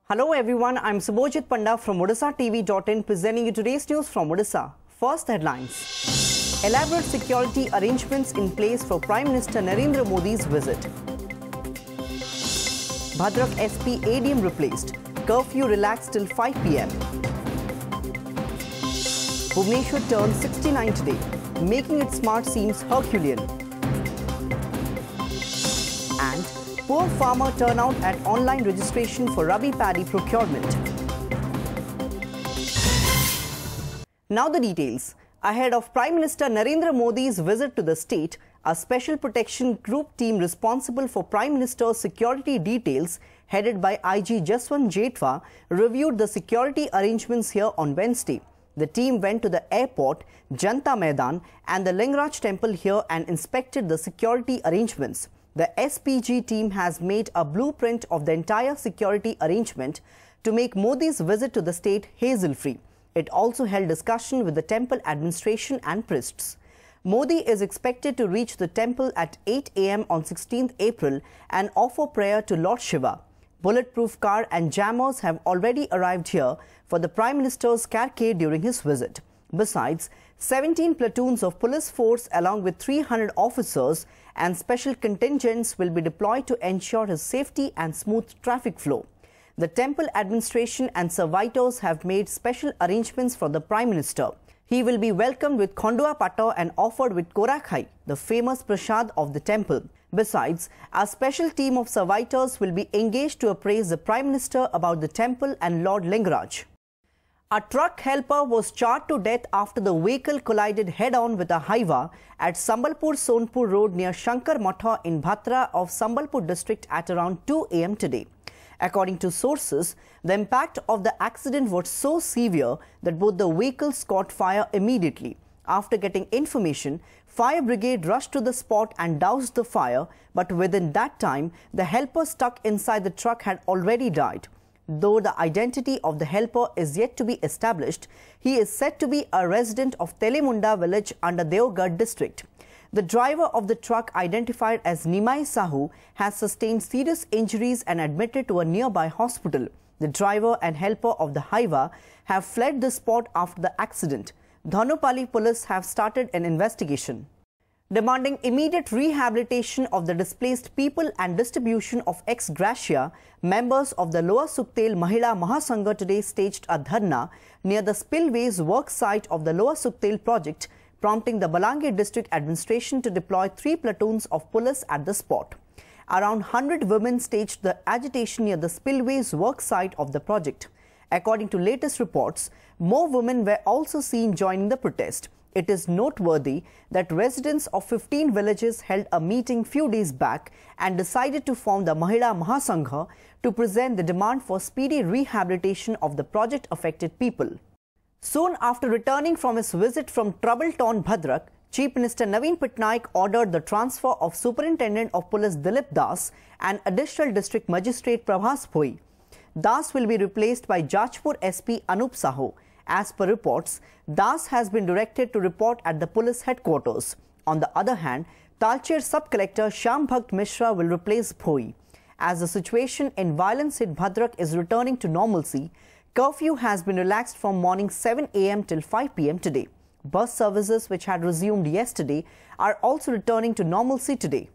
Hello everyone, I'm Subhojit Panda from Odishatv.in presenting you today's news from Odisha. First headlines. Elaborate security arrangements in place for Prime Minister Narendra Modi's visit. Bhadrak SP ADM replaced. Curfew relaxed till 5 p.m. Bhubaneswar turns 69 today, making its smart seems Herculean. And poor farmer turnout at online registration for Rabi paddy procurement. Now the details. Ahead of Prime Minister Narendra Modi's visit to the state, a special protection group team responsible for Prime Minister's security details, headed by IG Jaswant Jetwa, reviewed the security arrangements here on Wednesday. The team went to the airport, Janta Maidan and the Lingaraj temple here and inspected the security arrangements. The SPG team has made a blueprint of the entire security arrangement to make Modi's visit to the state hassle-free. It also held discussion with the temple administration and priests. Modi is expected to reach the temple at 8 a.m. on 16th April and offer prayer to Lord Shiva. Bulletproof car and jammers have already arrived here for the Prime Minister's carcade during his visit. Besides, 17 platoons of police force along with 300 officers and special contingents will be deployed to ensure his safety and smooth traffic flow. The temple administration and servitors have made special arrangements for the Prime Minister. He will be welcomed with Khondua Pata and offered with Korakhai, the famous prasad of the temple. Besides, a special team of servitors will be engaged to appraise the Prime Minister about the temple and Lord Lingaraj. A truck helper was charred to death after the vehicle collided head-on with a highway at Sambalpur-Sonpur Road near Shankar Matha in Bhatra of Sambalpur district at around 2 a.m. today. According to sources, the impact of the accident was so severe that both the vehicles caught fire immediately. After getting information, fire brigade rushed to the spot and doused the fire, but within that time, the helper stuck inside the truck had already died. Though the identity of the helper is yet to be established, he is said to be a resident of Telemunda village under Devgarh district. The driver of the truck, identified as Nimai Sahu, has sustained serious injuries and admitted to a nearby hospital. The driver and helper of the highway have fled the spot after the accident. Dhanupali police have started an investigation. Demanding immediate rehabilitation of the displaced people and distribution of ex gratia, members of the Lower Suktel Mahila Mahasangha today staged a dharna near the spillways work site of the Lower Suktel project, prompting the Balangir district administration to deploy 3 platoons of police at the spot. Around 100 women staged the agitation near the spillways work site of the project. According to latest reports, more women were also seen joining the protest. It is noteworthy that residents of 15 villages held a meeting few days back and decided to form the Mahila Mahasangha to present the demand for speedy rehabilitation of the project-affected people. Soon after returning from his visit from trouble-torn Bhadrak, Chief Minister Naveen Patnaik ordered the transfer of Superintendent of Police Dilip Das and Additional District Magistrate Prabhas Bhoi. Das will be replaced by Jajpur SP Anup Sahu. As per reports, Das has been directed to report at the police headquarters. On the other hand, Talcher Sub-Collector Shyam Bhakt Mishra will replace Bhoi. As the situation in violence-hit Bhadrak is returning to normalcy, curfew has been relaxed from morning 7 a.m. till 5 p.m. today. Bus services, which had resumed yesterday, are also returning to normalcy today.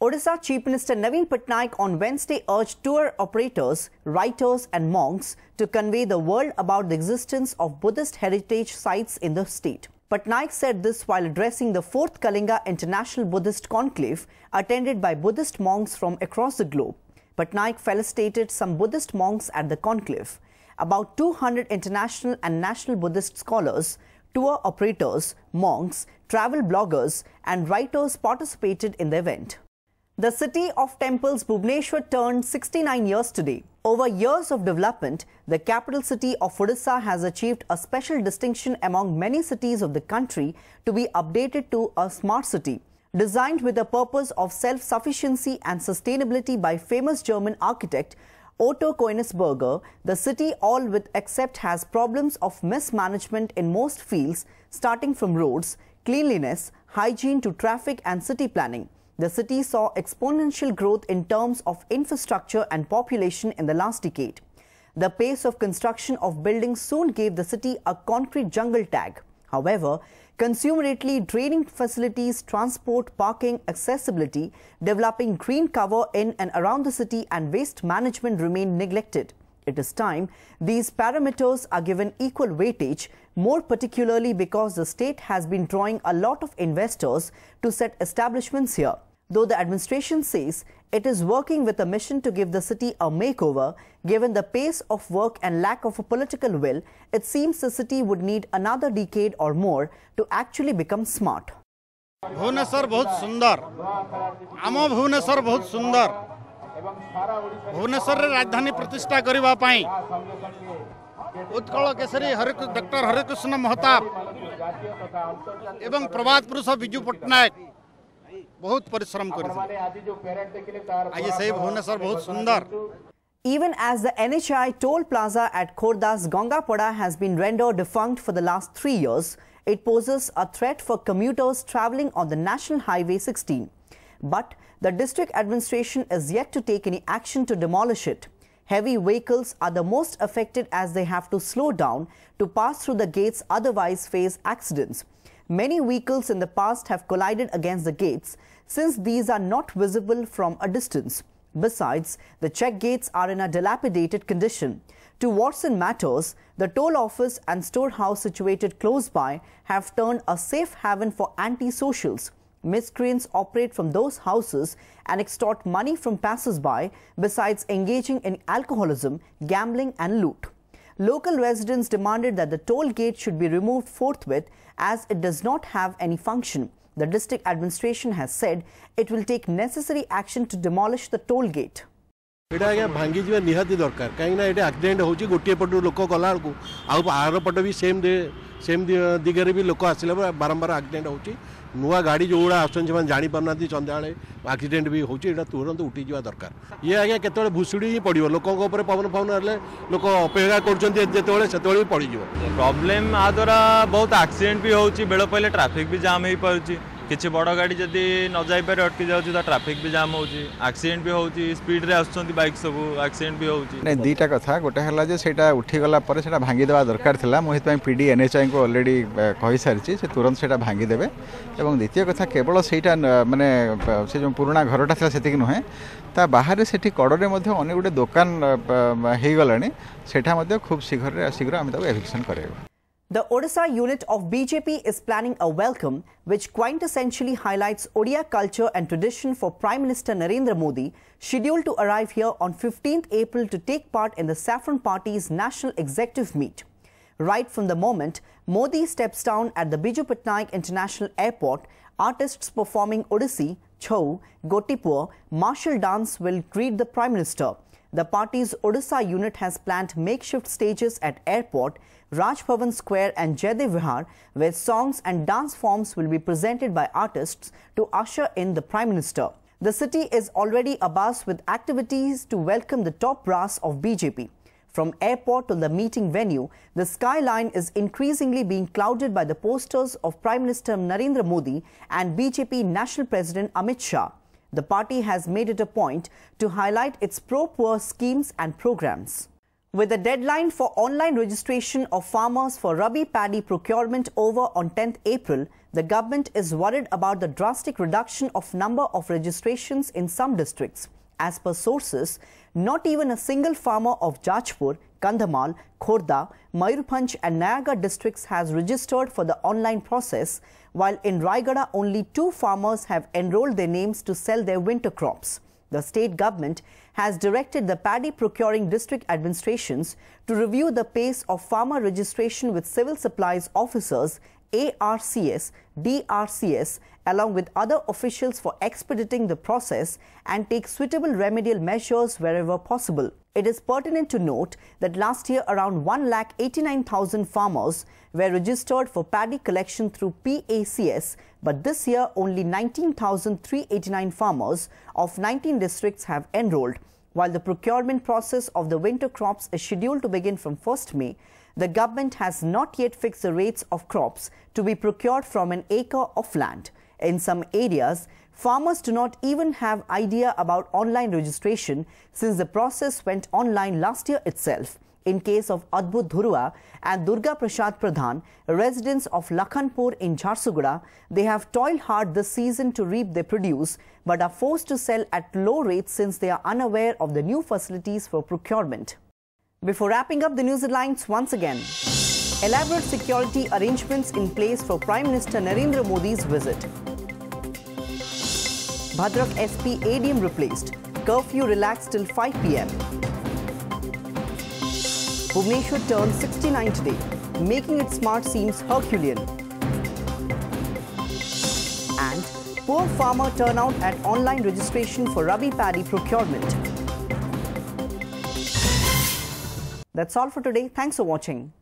Odisha Chief Minister Naveen Patnaik on Wednesday urged tour operators, writers and monks to convey the world about the existence of Buddhist heritage sites in the state. Patnaik said this while addressing the 4th Kalinga International Buddhist Conclave attended by Buddhist monks from across the globe. Patnaik felicitated some Buddhist monks at the conclave. About 200 international and national Buddhist scholars, tour operators, monks, travel bloggers and writers participated in the event. The city of temples Bhubaneswar turned 69 years today. Over years of development, the capital city of Odisha has achieved a special distinction among many cities of the country to be updated to a smart city. Designed with the purpose of self-sufficiency and sustainability by famous German architect Otto Koenigsberger, the city all with except has problems of mismanagement in most fields, starting from roads, cleanliness, hygiene to traffic and city planning. The city saw exponential growth in terms of infrastructure and population in the last decade. The pace of construction of buildings soon gave the city a concrete jungle tag. However, consumerately draining facilities, transport, parking, accessibility, developing green cover in and around the city and waste management remain neglected. It is time these parameters are given equal weightage, more particularly because the state has been drawing a lot of investors to set establishments here. Though the administration says it is working with a mission to give the city a makeover, given the pace of work and lack of a political will, it seems the city would need another decade or more to actually become smart. Bhubaneswar बहुत सुंदर आम भुवनेश्वर बहुत सुंदर भुवनेश्वर रे राजधानी प्रतिष्ठा करबा पई उत्कल केसरी डॉक्टर हरिकृष्ण महताब एवं प्रभात पुरुष विजु पट्टनायक बहुत परिश्रम कर आज से भुवनेश्वर बहुत सुंदर. Even as the NHI toll plaza at Khorda's Gangapada has been rendered defunct for the last 3 years, it poses a threat for commuters travelling on the National Highway 16. But the district administration is yet to take any action to demolish it. Heavy vehicles are the most affected as they have to slow down to pass through the gates, otherwise face accidents. Many vehicles in the past have collided against the gates since these are not visible from a distance. Besides, the check gates are in a dilapidated condition. To worsen matters, the toll office and storehouse situated close by have turned a safe haven for anti-socials. Miscreants operate from those houses and extort money from passers-by, besides engaging in alcoholism, gambling and loot. Local residents demanded that the toll gate should be removed forthwith as it does not have any function. The district administration has said it will take necessary action to demolish the toll gate. भांगी जीवा निहाती दरकार कहीं ना ये accident होची गोटे पटु लोक गला को आर पट भी सेम दिगरे भी लोक आसले बारंबार एक्सीडेंट होची नुआ गाड़ी जो गुड़ा आसान जानी पारना संध्या एक्सीडेंट भी होची तुरंत उठी जा दरकार ये आज्ञा केत भुशुड़ी ही पड़ो लोकों पवन फवन हेल्ले लोक अपेक्षा कर पड़ प्रॉब्लम आ द्वारा बहुत एक्सीडेंट भी होची बेल पहले ट्रैफिक भी जाम हो पारुची किसी बड़ गाड़ी जदि न जाई पारे अटकी जाउची त ट्रैफिक भी जाम होची एक्सीडेंट भी होची स्पीड रे आछंती बाइक सब एक्सीडेंट भी होची नै दीटा कथा गोटे हला जे सेटा उठी गला परे सेटा भांगी देवा दरकार थिला मोहि पई पीडी एनएचआई को ऑलरेडी कहि सारची से तुरंत सेटा भांगी देबे एवं द्वितीय कथा केवल सेटा माने से जो पुराना घरटा थिला सेतिक नहे ता बाहर सेठी कड़रे मध्ये अनेक गुटे दुकान हेई गलानी सेठा मध्ये खूब शीघ्र आमे ताको eviction करेबो. The Odisha unit of BJP is planning a welcome which quintessentially highlights Odia culture and tradition for Prime Minister Narendra Modi, scheduled to arrive here on 15th April to take part in the Saffron Party's national executive meet. Right from the moment Modi steps down at the Biju Patnaik International Airport, artists performing Odissi, Chhau, Gotipur, martial dance will greet the Prime Minister. The party's Odisha unit has planned makeshift stages at airport, Raj Bhavan Square and Jaydev Vihar, where songs and dance forms will be presented by artists to usher in the Prime Minister. The city is already abuzz with activities to welcome the top brass of BJP. From airport to the meeting venue, the skyline is increasingly being clouded by the posters of Prime Minister Narendra Modi and BJP National President Amit Shah. The party has made it a point to highlight its pro-poor schemes and programs. With the deadline for online registration of farmers for Rabi paddy procurement over on 10th April, the government is worried about the drastic reduction of number of registrations in some districts. As per sources, not even a single farmer of Jajpur, Kandhamal, Khorda, Mayurbhanj and Nayagarh districts has registered for the online process, while in Raigada only 2 farmers have enrolled their names to sell their winter crops. The state government has directed the paddy procuring district administrations to review the pace of farmer registration with civil supplies officers, ARCS, DRCS, along with other officials for expediting the process and take suitable remedial measures wherever possible. It is pertinent to note that last year around 1,89,000 farmers were registered for paddy collection through PACS, but this year only 19,389 farmers of 19 districts have enrolled. While the procurement process of the winter crops is scheduled to begin from 1st May, the government has not yet fixed the rates of crops to be procured from an acre of land. In some areas, farmers do not even have idea about online registration since the process went online last year itself. In case of Adbhut Dhurua and Durga Prasad Pradhan, residents of Lakhanpur in Jharsuguda, they have toiled hard this season to reap their produce but are forced to sell at low rates since they are unaware of the new facilities for procurement. Before wrapping up the news headlines once again, elaborate security arrangements in place for Prime Minister Narendra Modi's visit. Bhadrak SP ADM replaced. Curfew relaxed till 5 p.m. Bhubaneswar turned 69 today, making its smart seems Herculean. And poor farmer turnout at online registration for Rabi paddy procurement. That's all for today. Thanks for watching.